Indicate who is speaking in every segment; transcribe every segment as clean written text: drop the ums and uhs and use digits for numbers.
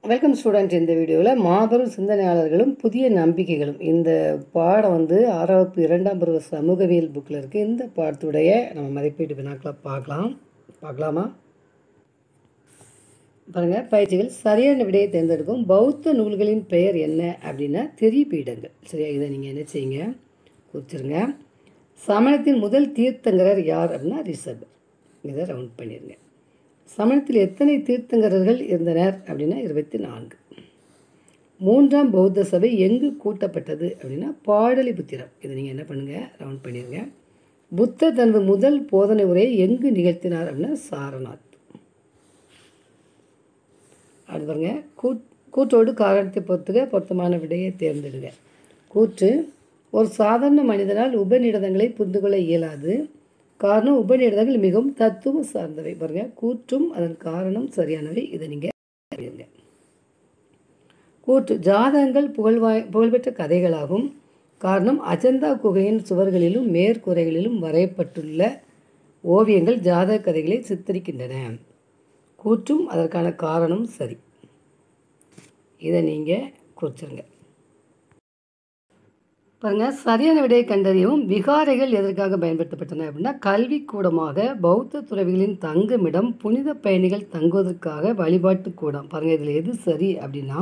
Speaker 1: Welcome student. இந்த வீடியோவில் மாபெரும் சிந்தனையாளர்களும் புதிய நம்பிக்கைகளும் இந்த பாடம் வந்து 6ஆம் வகுப்பு 2ஆம் பருவ சமூகவியல் புக்கில் இருக்குது. இந்த பாடத்துடைய நம்ம மதிப்பீட்டு வினாக்களை பார்க்கலாமா? பாருங்கள், பயிற்சிகள். சரியான விடையை தேர்ந்தெடுக்கும். பௌத்த நூல்களின் பெயர் என்ன அப்படின்னா திரிபீடங்கள். சரியா, இதை நீங்கள் என்ன செய்யுங்க, குறிச்சிருங்க. சமணத்தின் முதல் தீர்த்தங்கரர் யார் அப்படின்னா ரிஷபர். இதை ரவுண்ட் பண்ணிடுங்க. சமணத்தில் எத்தனை தீர்த்தங்கரர்கள் இருந்தனர் அப்படின்னா 24. 3ஆம் பௌத்த சபை எங்கு கூட்டப்பட்டது அப்படின்னா பாடலிபுத்திரம். இதை நீங்கள் என்ன பண்ணுங்கள், ரவுண்ட் பண்ணிடுங்க. புத்தர் தனது முதல் போதனை உரையை எங்கு நிகழ்த்தினார் அப்படின்னா சாரநாத். அது பாருங்க, கூற்றோடு காரணத்தை பொருத்தமான விடையை தேர்ந்தெடுங்க. கூற்று: ஒரு சாதாரண மனிதனால் உபநிடதங்களை புரிந்து கொள்ள இயலாது. காரணம், உபநிடதங்கள் மிகவும் தத்துவம் சார்ந்தவை. பாருங்கள், கூற்றும் அதன் காரணம் சரியானவை. இதை நீங்கள் அறியுங்க. கூற்று: ஜாதகங்கள் புகழ்பெற்ற கதைகளாகும். காரணம், அஜந்தா குகையின் சுவர்களிலும் மேற்கூரைகளிலும் வரையப்பட்டுள்ள ஓவியங்கள் ஜாதக கதைகளை சித்தரிக்கின்றன. கூற்றும் அதற்கான காரணம் சரி. இதை நீங்கள் குறிச்சிருங்க. பாருங்கள், சரியான விடையை கண்டறியவும். விகாரைகள் எதற்காக பயன்படுத்தப்பட்டன அப்படின்னா கல்விக்கூடமாக, பௌத்த துறவிகளின் தங்குமிடம், புனித பயணிகள் தங்குவதற்காக, வழிபாட்டு கூடம். பாருங்கள், இதில் எது சரி அப்படின்னா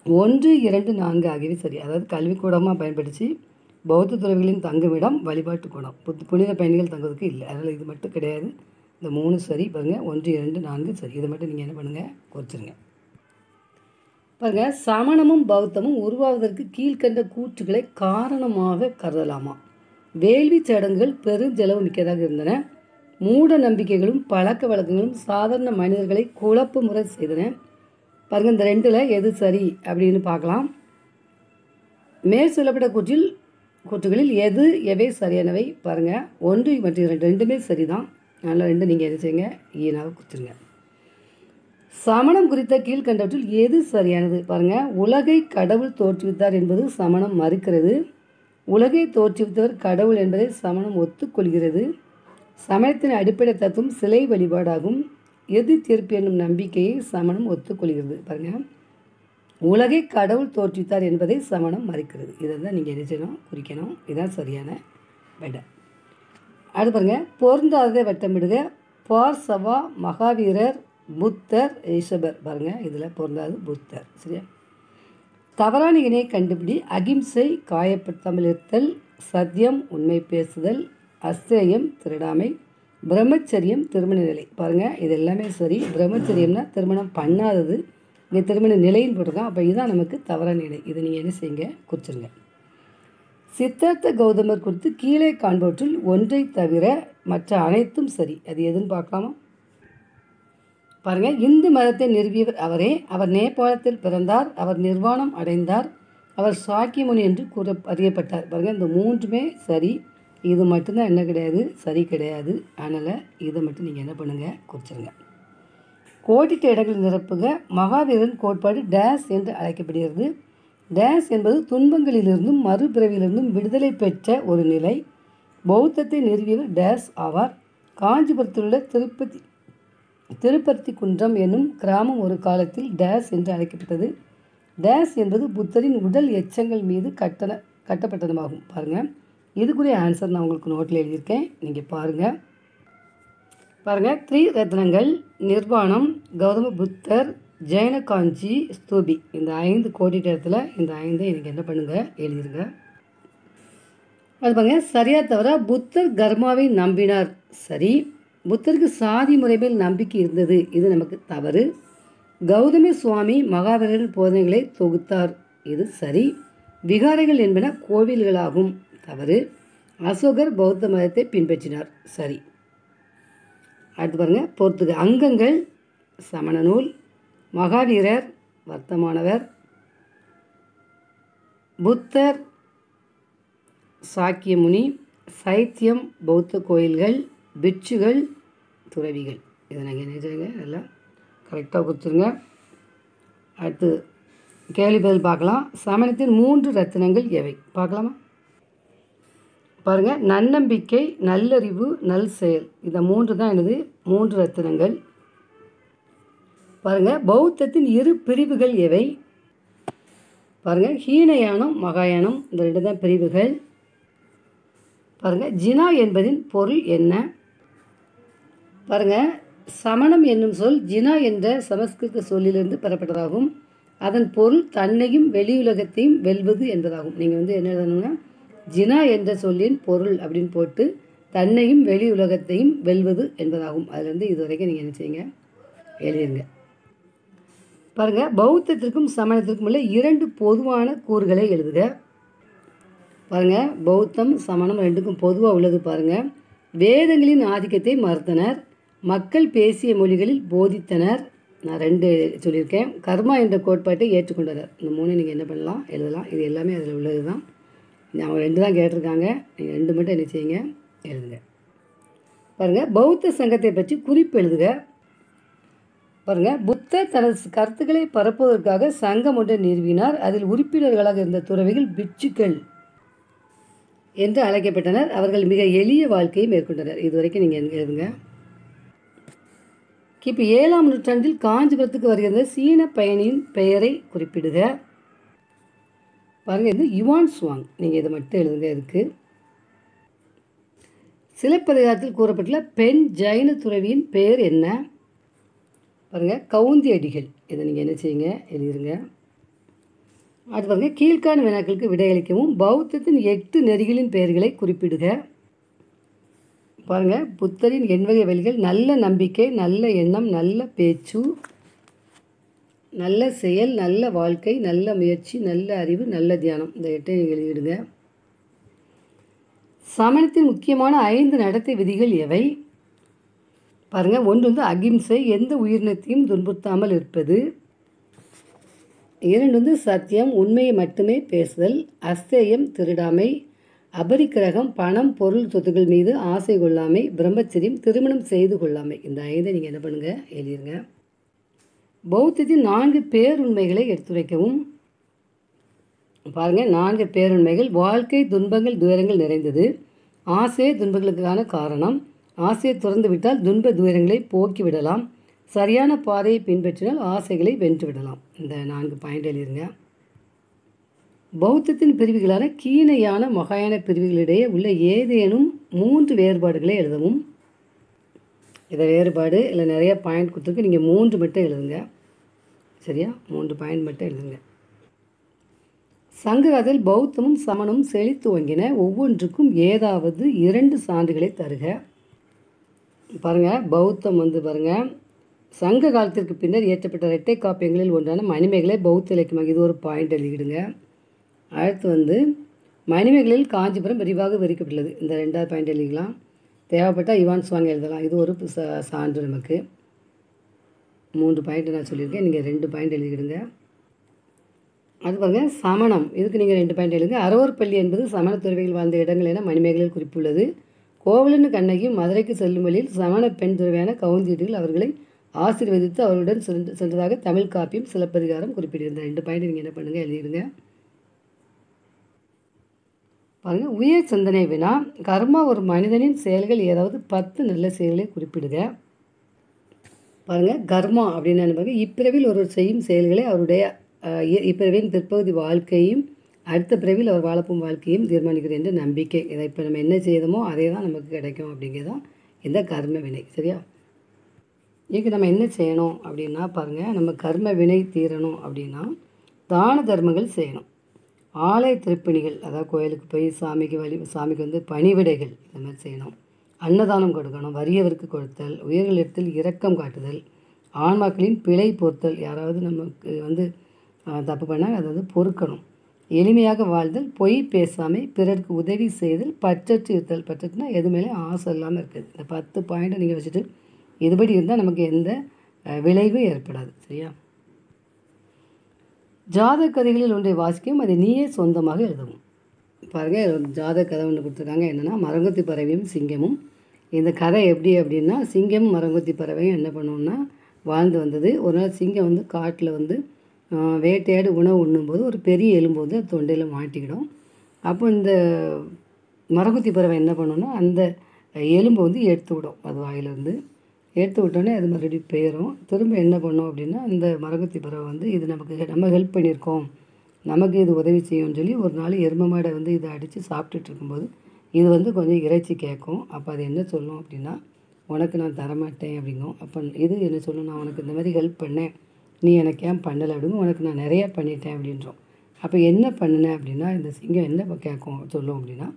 Speaker 1: 1, 2, 4 ஆகியவை சரி. அதாவது கல்விக்கூடமாக பயன்படுத்தி பௌத்த துறவிகளின் தங்குமிடம், வழிபாட்டு கூடம், புனித பயணிகள் தங்குவதற்கு இல்லை. அதனால் இது மட்டும் கிடையாது. இந்த 3 சரி. பாருங்கள், 1, 2, 4 சரி. இதை மட்டும் நீங்கள் என்ன பண்ணுங்கள், குறிச்சிருங்க. பாருங்கள், சமணமும் பௌத்தமும் உருவாவதற்கு கீழ்கண்ட கூற்றுகளை காரணமாக கருதலாமா? வேள்வி சடங்குகள் பெருஞ்செலவு மிக்கதாக இருந்தன. மூட நம்பிக்கைகளும் பழக்க வழக்கங்களும் சாதாரண மனிதர்களை குழப்ப முறை செய்தன. பாருங்கள், இந்த 2ல் எது சரி அப்படின்னு பார்க்கலாம். மேல் சொல்லப்பட்ட கூற்றுகளில் எவை சரியானவை? பாருங்கள், 1 மற்றும் 2 ரெண்டுமே சரிதான். அதனால் 2 நீங்கள் எது செய்யுங்க, ஈனாக குறிச்சிருங்க. சமணம் குறித்த கீழ்கண்டவற்றில் எது சரியானது? பாருங்கள், உலகை கடவுள் தோற்றுவித்தார் என்பது சமணம் மறுக்கிறது. உலகை தோற்றுவித்தவர் கடவுள் என்பதை சமணம் ஒத்துக்கொள்கிறது. சமணத்தின் அடிப்படை தத்துவம் சிலை வழிபாடாகும். எது தீர்ப்பு என்னும் நம்பிக்கையை சமணம் ஒத்துக்கொள்கிறது. பாருங்கள், உலகை கடவுள் தோற்றுவித்தார் என்பதை சமணம் மறுக்கிறது. இதை தான் நீங்கள் என்ன செய்யணும், குறிக்கணும். இதுதான் சரியான விடை. அடுத்து பாருங்கள், பொருந்தாததை வட்டமிடுக. பார்சவா, மகாவீரர், புத்தர், ரிஷபர். பாருங்கள், இதில் பொருந்தாது புத்தர். சரியா? தவறான இணையை கண்டுபிடி. அகிம்சை, காயப்படுத்தாமல் இருத்தல், சத்தியம், உண்மை பேசுதல், அஸ்தேயம், திருடாமை, பிரம்மச்சரியம், திருமண நிலை. பாருங்கள், இது எல்லாமே சரி. பிரம்மச்சரியம்னா திருமணம் பண்ணாதது. இங்கே திருமண நிலைன்னு போட்டிருக்கோம். அப்போ இதுதான் நமக்கு தவறான இணை. இதை நீங்கள் என்ன செய்யுங்க, குறிச்சிருங்க. சித்தார்த்த கௌதமர் குறித்து கீழே காண்பவற்றில் ஒன்றை தவிர மற்ற அனைத்தும் சரி. அது எதுன்னு பார்க்கலாமா? பாருங்கள், இந்து மதத்தை நிறுவியவர் அவரே. அவர் நேபாளத்தில் பிறந்தார். அவர் நிர்வாணம் அடைந்தார். அவர் சாக்கியமுனி என்று அறியப்பட்டார். பாருங்கள், இந்த 3மே சரி. இது மட்டும்தான் என்ன கிடையாது, சரி கிடையாது. அதனால் இதை மட்டும் நீங்கள் என்ன பண்ணுங்கள், குறிச்சிருங்க. கோடிட்ட இடங்களை நிரப்புக. மகாவீரன் கோட்பாடு டேஸ் என்று அழைக்கப்படுகிறது. டேஸ் என்பது துன்பங்களிலிருந்தும் மறுபிறவியிலிருந்தும் விடுதலை பெற்ற ஒரு நிலை. பௌத்தத்தை நிறுவியவர் டேஸ் ஆவார். காஞ்சிபுரத்தில் உள்ள திருப்பத்தி குன்றம் என்னும் கிராமம் ஒரு காலத்தில் டேஸ் என்று அழைக்கப்பட்டது. டேஸ் என்பது புத்தரின் உடல் எச்சங்கள் மீது கட்டப்பட்டதுமாகும். பாருங்கள், இதுக்குரிய ஆன்சர் நான் உங்களுக்கு நோட்டில் எழுதியிருக்கேன், நீங்கள் பாருங்கள். பாருங்கள், 3 ரத்னங்கள், நிர்வாணம், கௌதம புத்தர், ஜெயன காஞ்சி ஸ்தூபி. இந்த 5 கோடிட்ட இடத்துல இந்த 5ஐ எனக்கு என்ன பண்ணுங்கள், எழுதிருங்க. அது பாருங்கள், சரியா தவிர. புத்தர் கர்மாவை நம்பினார். சரி. புத்தருக்கு சாதி முறை மேல் நம்பிக்கை இருந்தது. இது நமக்கு தவறு. கௌதம சுவாமி மகாவீரரின் போதனைகளை தொகுத்தார். இது சரி. விகாரைகள் என்பன கோவில்களாகும். தவறு. அசோகர் பௌத்த மதத்தை பின்பற்றினார். சரி. அடுத்து பாருங்கள், பொறுத்துக. அங்கங்கள் சமண நூல், மகாவீரர் வர்த்தமானவர், புத்தர் சாக்கியமுனி, சைத்தியம் பௌத்த கோயில்கள், பிட்சுகள் துறவிகள். இதை நாங்கள் என்ன செய்யுங்க, நல்லா கரெக்டாக கொடுத்துருங்க. அடுத்து கேள்வி பதில் பார்க்கலாம். சமணத்தின் 3 ரத்தினங்கள் எவை? பார்க்கலாமா? பாருங்கள், நன்னம்பிக்கை, நல்லறிவு, நல் செயல். இந்த 3 தான் எனது 3 ரத்தினங்கள். பாருங்கள், பௌத்தத்தின் இரு பிரிவுகள் எவை? பாருங்கள், ஹீனயானம், மகாயானம், இந்த 2 தான் பிரிவுகள். பாருங்கள், ஜினா என்பதின் பொருள் என்ன? பாருங்கள், சமணம் என்னும் சொல் ஜினா என்ற சமஸ்கிருத சொல்லிலிருந்து பெறப்பட்டதாகும். அதன் பொருள் தன்னையும் வெளியுலகத்தையும் வெல்வது என்பதாகும். நீங்கள் என்ன எழுதணும்னா, ஜினா என்ற சொல்லின் பொருள் அப்படின்னு போட்டு தன்னையும் வெளி உலகத்தையும் வெல்வது என்பதாகும். அதுலேருந்து இது வரைக்கும் நீங்கள் என்ன செய்யுங்க, எழுதிருங்க. பாருங்கள், பௌத்தத்திற்கும் சமணத்திற்கும் உள்ள 2 பொதுவான கூறுகளை எழுதுக. பாருங்கள், பௌத்தம் சமணம் 2க்கும் பொதுவாக உள்ளது. பாருங்கள், வேதங்களின் ஆதிக்கத்தை மறுத்தனர், மக்கள் பேசிய மொழிகளில் போதித்தனர். நான் 2 சொல்லியிருக்கேன். கர்மா என்ற கோட்பாட்டை ஏற்றுக்கொண்டனர். இந்த 3 நீங்கள் என்ன பண்ணலாம், எழுதலாம். இது எல்லாமே அதில் உள்ளது தான். அவங்க 2 தான் கேட்டிருக்காங்க. நீங்கள் 2 மட்டும் என்ன செய்யுங்க, எழுதுங்க. பாருங்கள், பௌத்த சங்கத்தை பற்றி குறிப்பு எழுதுக. பாருங்கள், புத்தர் தனது கருத்துக்களை பரப்புவதற்காக சங்கம் ஒன்றை நிறுவினார். அதில் உறுப்பினர்களாக இருந்த துறவிகள் பிட்சுக்கள் என்று அழைக்கப்பட்டனர். அவர்கள் மிக எளிய வாழ்க்கையை மேற்கொண்டனர். இது வரைக்கும் நீங்கள் எழுதுங்க. கிபி 7ஆம் நூற்றாண்டில் காஞ்சிபுரத்துக்கு வருகின்ற சீன பயணியின் பெயரை குறிப்பிடுக. பாருங்கள், இது யுவான் சுவாங். நீங்கள் இதை மட்டும் எழுதுங்க. இதுக்கு சிலப்பதிகாரத்தில் கூறப்பட்டுள்ள பெண் ஜைன துறவியின் பெயர் என்ன? பாருங்கள், கவுந்தி அடிகள். இதை நீங்கள் என்ன செய்யுங்க, எழுதிருங்க. அடுத்து பாருங்கள், கீழ்காண வினாக்களுக்கு விடையளிக்கவும். பௌத்தத்தின் 8 நெறிகளின் பெயர்களை குறிப்பிடுக. பாருங்கள், புத்தரின் எண்வகை வழிகள்: நல்ல நம்பிக்கை, நல்ல எண்ணம், நல்ல பேச்சு, நல்ல செயல், நல்ல வாழ்க்கை, நல்ல முயற்சி, நல்ல அறிவு, நல்ல தியானம். இந்த 8 நீங்கள் எழுதிடுங்க. சமணத்தின் முக்கியமான 5 நடத்தை விதிகள் எவை? பாருங்கள், 1 அகிம்சை, எந்த உயிரினத்தையும் துன்புறுத்தாமல் இருப்பது. 2 சத்தியம், உண்மையை மட்டுமே பேசுதல். அஸ்தேயம், திருடாமை. அபரிக்கிரகம், பணம் பொருள் சொத்துக்கள் மீது ஆசை கொள்ளாமை. பிரம்மச்சரியம், திருமணம் செய்து கொள்ளாமை. இந்த 5 நீங்கள் என்ன பண்ணுங்கள், எழுதிருங்க. பௌத்தத்தின் 4 பேருண்மைகளை எடுத்துரைக்கவும். பாருங்கள், 4 பேருண்மைகள்: வாழ்க்கை துன்பங்கள் துயரங்கள் நிறைந்தது. ஆசையே துன்பங்களுக்கான காரணம். ஆசையை துறந்து விட்டால் துன்ப துயரங்களை போக்கிவிடலாம். சரியான பாதையை பின்பற்றினால் ஆசைகளை வென்றுவிடலாம். இந்த 4 பாயிண்ட் எழுதிருங்க. பௌத்தத்தின் பிரிவுகளான கீனயான மகாயான பிரிவுகளிடையே உள்ள ஏதேனும் 3 வேறுபாடுகளை எழுதவும். இதை வேறுபாடு இல்லை நிறைய பாயிண்ட் கொடுத்துருக்கு. நீங்கள் 3 மட்டும் எழுதுங்க. சரியா, 3 பாயிண்ட் மட்டும் எழுதுங்க. சங்ககாலத்தில் பௌத்தமும் சமணமும் செழித்து ஓங்கின. ஒவ்வொன்றுக்கும் ஏதாவது 2 சான்றுகளை தருக. பாருங்கள், பௌத்தம் பாருங்கள், சங்க காலத்திற்கு பின்னர் இயற்றப்பட்ட இரட்டை காப்பியங்களில் ஒன்றான மணிமேகலை பௌத்த இலக்கியமாக. இது ஒரு பாயிண்ட் எழுதிடுங்க. அடுத்து மணிமேகலையில் காஞ்சிபுரம் விரிவாக விரிக்கப்பட்டுள்ளது. இந்த 2வது பாயிண்ட் எழுதிக்கலாம். தேவைப்பட்டால் யுவான் சுவாங் எழுதலாம். இது ஒரு சான்று நமக்கு. 3 பாயிண்ட் நான் சொல்லியிருக்கேன். நீங்கள் 2 பாயிண்ட் எழுதிக்கிடுங்க. அது பாருங்கள், சமணம். இதுக்கு நீங்கள் 2 பாயிண்ட் எழுதுங்க. அரவர்பள்ளி என்பது சமண துறவிகள் வாழ்ந்த இடங்கள் என மணிமேகலையில் குறிப்புள்ளது. கோவலன் கண்ணகியும் மதுரைக்கு செல்லும் வழியில் சமண பெண் துறவியான கவுந்தியடிகள் அவர்களை ஆசீர்வதித்து அவர்களுடன் சென்றதாக தமிழ் காப்பியம் சிலப்பதிகாரம் குறிப்பிட்டிருந்த 2 பாயிண்ட் நீங்கள் என்ன பண்ணுங்கள், எழுதிடுங்க. பாருங்கள், உயர் சிந்தனை வினா. கர்மா ஒரு மனிதனின் செயல்கள் ஏதாவது 10 நல்ல செயல்களை குறிப்பிடுக. பாருங்கள், கர்மா அப்படின்னு பாருங்கள், இப்பிறவில் ஒருவர் செய்யும் செயல்களை அவருடைய இப்பிறவின் பிற்பகுதி வாழ்க்கையும் அடுத்த பிறவியில் அவர் வாழப்போம் வாழ்க்கையும் தீர்மானிக்கிறது என்ற நம்பிக்கை. இதை இப்போ நம்ம என்ன செய்தோமோ அதே தான் நமக்கு கிடைக்கும் அப்படிங்கிறதான் இந்த கர்ம வினை. சரியா, இதுக்கு நம்ம என்ன செய்யணும் அப்படின்னா, பாருங்கள், நம்ம கர்ம வினை தீரணும் அப்படின்னா தான தர்மங்கள் செய்யணும். ஆலய திருப்பணிகள், அதாவது கோயிலுக்கு போய் சாமிக்கு பணிவிடைகள் இந்த மாதிரி செய்யணும். அன்னதானம் கொடுக்கணும். வறியவருக்கு கொடுத்தல். உயர்களிடத்தில் இரக்கம் காட்டுதல். ஆன்மாக்களின் பிழை பொறுத்தல். யாராவது நமக்கு தப்பு பண்ணால் அதை பொறுக்கணும். எளிமையாக வாழ்தல். பொய் பேசாமை. பிறருக்கு உதவி செய்தல். பற்றற்று இருத்தல். பற்றற்றுனா எது மேலே ஆசை இல்லாமல் இருக்குது. இந்த 10 பாயிண்ட்டை நீங்கள் வச்சுட்டு இதுபடி இருந்தால் நமக்கு எந்த விளைவும் ஏற்படாது. சரியா, ஜாதக கதைகளில் ஒன்றை வாசிக்கவும் அதை நீயே சொந்தமாக எழுதவும். பாருங்கள், ஜாதக கதை ஒன்று கொடுத்துருக்காங்க. என்னென்னா, மரங்கொத்தி பறவையும் சிங்கமும். இந்த கதை எப்படி அப்படின்னா, சிங்கமும் மரங்கொத்தி பறவையும் என்ன பண்ணோம்னா வாழ்ந்து வந்தது. ஒரு நாள் சிங்கம் காட்டில் வேட்டையாடு உணவு உண்ணும்போது ஒரு பெரிய எலும்பு தொண்டையில் மாட்டிக்கிடும். அப்போ இந்த மரங்கொத்தி பறவை என்ன பண்ணோன்னா அந்த எலும்பை எடுத்து விடும் அது வாயிலிருந்து. எடுத்து விட்டோன்னே அது மறுபடியும் போயிடும். திரும்ப என்ன பண்ணோம் அப்படின்னா, இந்த மரகொத்தி பறவை வந்து இது நமக்கு நம்ம ஹெல்ப் பண்ணியிருக்கோம், நமக்கு இது உதவி செய்யும்னு சொல்லி ஒரு நாள் எருமை மாடை வந்து இதை அடித்து சாப்பிட்டுட்டு இருக்கும்போது இது வந்து கொஞ்சம் இறைச்சி கேட்கும். அப்போ அது என்ன சொல்லும் அப்படின்னா, உனக்கு நான் தரமாட்டேன் அப்படிங்கும். அப்போ இது என்ன சொல்லும், நான் உனக்கு இந்த மாதிரி ஹெல்ப் பண்ணேன், நீ எனக்கு ஏன் பண்ணலை அப்படிங்கும். உனக்கு நான் நிறையா பண்ணிட்டேன் அப்படின்றோம். அப்போ என்ன பண்ணினேன் அப்படின்னா, இந்த சிங்கம் என்ன கேட்கும் சொல்லும் அப்படின்னா,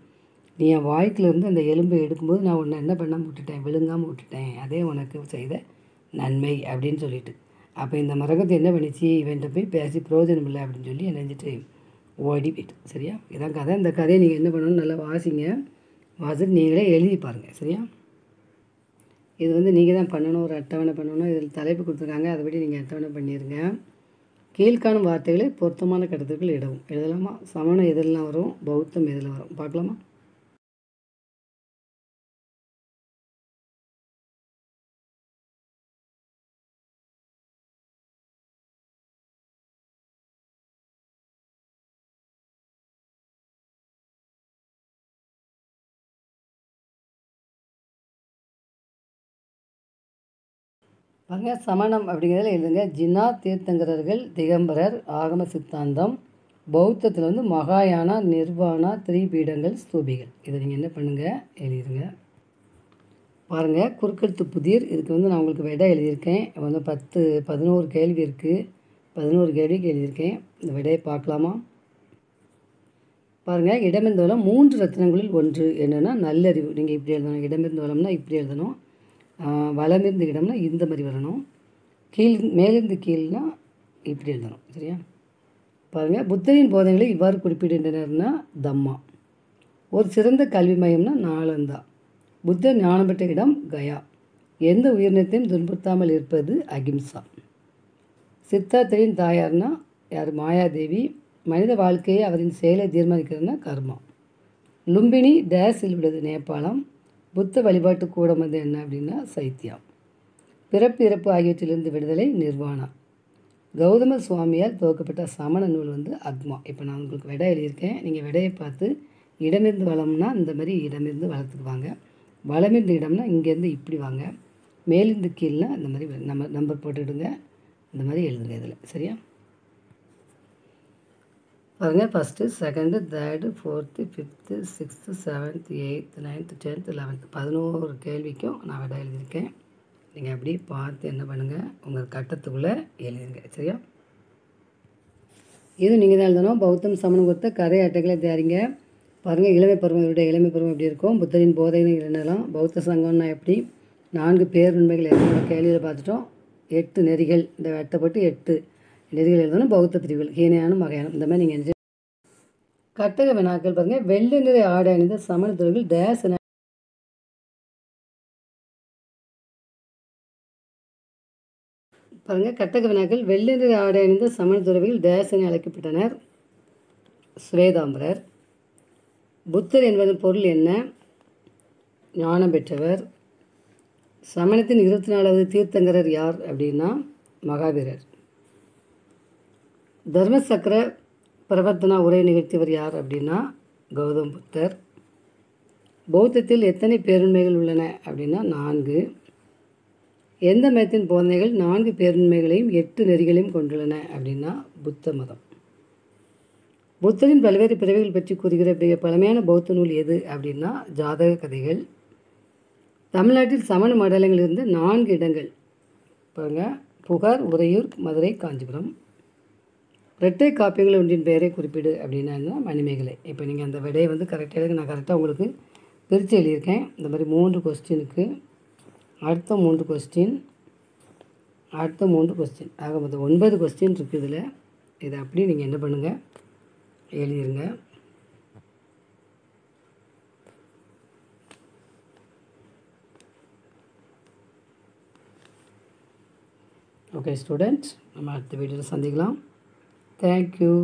Speaker 1: நீ என் வாய்க்கிலேருந்து அந்த எலும்பை எடுக்கும்போது நான் உன்னை என்ன பண்ணாமல் விட்டுட்டேன், விழுங்காமல் விட்டுட்டேன், அதே உனக்கு செய்த நன்மை அப்படின்னு சொல்லிட்டு. அப்போ இந்த மரகத்தை என்ன பண்ணிச்சு, இவன்கிட்ட போய் பேசி பிரயோஜனம் இல்லை அப்படின்னு சொல்லி நினைஞ்சிட்டு ஓடி போயிட்டு. சரியா, இதான் கதை. இந்த கதையை நீங்கள் என்ன பண்ணணும், நல்லா வாசிங்க, வாசிட்டு நீங்களே எழுதி பாருங்கள். சரியா, இது வந்து நீங்கள் தான் பண்ணணும், ஒரு அட்டவணை பண்ணணும். இதில் தலைப்பு கொடுத்துருக்காங்க, அதைப்படி நீங்கள் அட்டவணை பண்ணிடுங்க. கீழ்காணும் வார்த்தைகளை பொருத்தமான கருத்துக்கள் இடவும். எழுதலாமா? சமணம் எதெல்லாம் வரும், பௌத்தம் எதில் வரும் பார்க்கலாமா? பாருங்க, சமணம் அப்படிங்கிறதுல எழுதுங்க, ஜின்னா தீர்த்தங்கரர்கள், திகம்பரர், ஆகம சித்தாந்தம். பௌத்தத்தில் வந்து மகாயானா, நிர்வாணா, திரிபீடங்கள், ஸ்தூபிகள். இதை நீங்கள் என்ன பண்ணுங்கள், எழுதிடுங்க. பாருங்கள், குறுக்கெழுத்து புதிர். இதுக்கு வந்து நான் உங்களுக்கு விடை எழுதியிருக்கேன். வந்து 11 கேள்வி இருக்குது. 11 கேள்விக்கு எழுதியிருக்கேன். இந்த விடையை பார்க்கலாமா? பாருங்கள், இடமிருந்து வளம் 3 ரத்தினங்களில் ஒன்று என்னென்னா நல்லறிவு. நீங்கள் இப்படி எழுதணும். இடமிருந்து வளம்னா இப்படி எழுதணும். வலமிருந்து இடம்னா இந்த மாதிரி வரணும். மேலிருந்து கீழ்னா இப்படி எழுதணும். சரியா, பாருங்கள், புத்தரின் போதனைகளை இவ்வாறு குறிப்பிடுகின்றனர்னா தம்மா. ஒரு சிறந்த கல்வி மையம்னா நாலந்தா. புத்தர் ஞானம் பெற்ற இடம் கயா. எந்த உயிரினத்தையும் துன்புறுத்தாமல் இருப்பது அகிம்சா. சித்தார்த்தரின் தாயார்னா யார், மாயாதேவி. மனித வாழ்க்கையை அவரின் செயலை தீர்மானிக்கிறதுனா கர்மா. லும்பினி டேஸில் உள்ளது, நேபாளம். புத்த வழிபாட்டு கூடம் வந்து என்ன அப்படின்னா சைத்தியா. பிறப்பு இறப்பு ஆகியவற்றிலிருந்து விடுதலை நிர்வாணா. கௌதம சுவாமியால் துவக்கப்பட்ட சமண நூல் வந்து அக்மா. இப்போ நான் உங்களுக்கு விடை எழுதியிருக்கேன். நீங்கள் விடையை பார்த்து இடமிருந்து வளம்னா இந்த மாதிரி இடமிருந்து வளத்துக்கு வாங்க, வளமிருந்து இடம்னா இங்கேருந்து இப்படி வாங்க, மேலிருந்து கீழ்னா இந்த மாதிரி நம்பர் போட்டுவிடுங்க, இந்த மாதிரி எழுதுங்க இதில். சரியா, பாருங்கள், first, second, third, fourth, fifth, sixth, seventh, 8th, 9th, 10th, 11th 11 கேள்விக்கும் நான் விடை எழுதியிருக்கேன். நீங்கள் அப்படியே பார்த்து என்ன பண்ணுங்கள், உங்கள் கட்டத்துக்குள்ளே எழுதுங்க. சரியா, இது நீங்கள் தான் எழுதணும். பௌத்தம் சமணம் கொடுத்த கதை அட்டைகளை தயாரிங்க. பாருங்கள், இளமை பருவம். இவருடைய இளமை பருவம் எப்படி இருக்கும், புத்தரின் போதனைகள் என்னெல்லாம், பௌத்த சங்கம்னா எப்படி, 4 பேருண்மைகள் என்னோட கேள்வியில் பார்த்துட்டோம். 8 நெறிகள், இந்த வெட்டப்பட்டு 8 நெறிகள் எழுதணும். பௌத்த பிரிவுகள் ஹீனயானம், மகையானம், இந்த மாதிரி நீங்கள் கட்டக வினாக்கள். பாருங்கள், வெள்ளை நிற ஆடை அணிந்த சமண துறவிகள் டேஸ் என. பாருங்கள், கட்டக வினாக்கள். வெள்ளை நிற ஆடை அணிந்த சமண துறவிகள் டேஸ் என அழைக்கப்பட்டனர். ஸ்வேதாம்பரர். புத்தர் என்பதன் பொருள் என்ன, ஞானம் பெற்றவர். சமணத்தின் 24வது தீர்த்தங்கரர் யார் அப்படின்னா மகாவீரர். தர்மசக்கர பிரவர்த்தனா உரை நிகழ்த்தியவர் யார் அப்படின்னா கௌதம் புத்தர். பௌத்தத்தில் எத்தனை பேருண்மைகள் உள்ளன அப்படின்னா 4. எந்த மதத்தின் போதனைகள் 4 பேருண்மைகளையும் 8 நெறிகளையும் கொண்டுள்ளன அப்படின்னா புத்த மதம். புத்தரின் பல்வேறு பிறவிகள் பற்றி கூறுகிற மிக பழமையான பௌத்த நூல் எது அப்படின்னா ஜாதக கதைகள். தமிழ்நாட்டில் சமண மண்டலங்கள் இருந்த 4 இடங்கள் பாருங்கள், புகார், உறையூர், மதுரை, காஞ்சிபுரம். இரட்டை காப்பியங்கள் ஒன்றின் பெயரை குறிப்பிடு அப்படின்னா மணிமேகலை. இப்போ நீங்கள் அந்த விடையை வந்து கரெக்டாக நான் கரெக்டாக உங்களுக்கு பிரித்து எழுதியிருக்கேன். இந்த மாதிரி 3 கொஸ்டினுக்கு அடுத்த 3 கொஸ்டின், அடுத்த 3 கொஸ்டின், ஆக மொத்தம் 9 கொஸ்டின் இருக்குது இதில். இதை அப்படி நீங்கள் என்ன பண்ணுங்கள், எழுதிருங்க. ஓகே ஸ்டூடெண்ட்ஸ், நம்ம அடுத்த வீடியோவில் சந்திக்கலாம். Thank you.